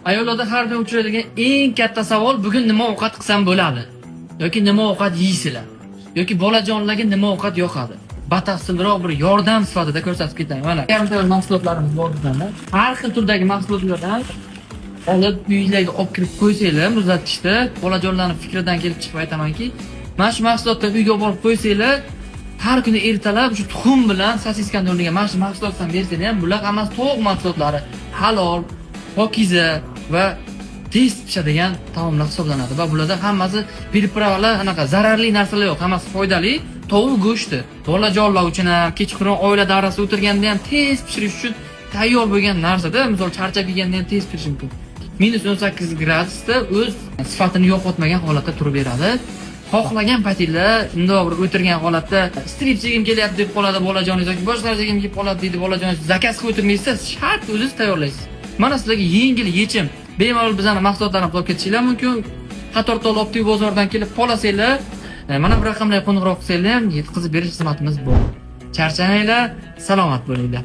Ayollarda har doim uchraydigan eng katta savol bugun nima ovqat qilsam bo'ladi? Yoki nima ovqat yeysizlar? Yoki bolajonlarga nima ovqat yoqadi? Batafsilroq bir yordam sifatida ko'rsatib ketaman. Mana yarimta mahsulotlarimiz bor bizda. Har xil turdagi mahsulotlardan olib uylarga olib kirib qo'ysanglar, muzlatgichda bolajonlarning fikridan kelib chiqib aytamanki, mana shu mahsulotlarni uyga olib borib qo'ysanglar, har kuni ertalab shu tuxum bilan sosiskani o'rniga mana shu mahsulotdan bersanglar ham, bular hammasi to'q mahsulotlari, halol, pokiza va tez pishadigan taomlar hisoblanadi va bularda hammasi pripravlar, anaqa zararli narsalar yo'q, hammasi foydali. Tovuq go'shti bolajonlar uchun ham, kechqurun oila davrasida o'tirganda ham tez pishirish uchun tayyor bo'lgan narsada, misol charchab yeganda ham tez pishirish mumkin. -18 gradusda o'z sifatini yo'qotmagan holatda turib beradi. Xohlagan paytingizda bundoq bir o'tirgan holatda strip yegim kelyapti deb qoladi bolajoningiz yoki boshqa narsa yegim kelib qoladi deydi bolajoningiz, zakaz qilib o'tirmaysiz, shart o'zingiz tayyorlaysiz. Mana sizlarga yengil yechim. Bemalol bizning mahsulotlarni olib ketishinglar mumkin. Qatortol optik bozordan kelib qolasanglar, mana bu raqamlarga qo'ng'iroq qilsanglar ham yetkazib berish xizmatimiz bor. Charchamanglar, salomat bo'linglar.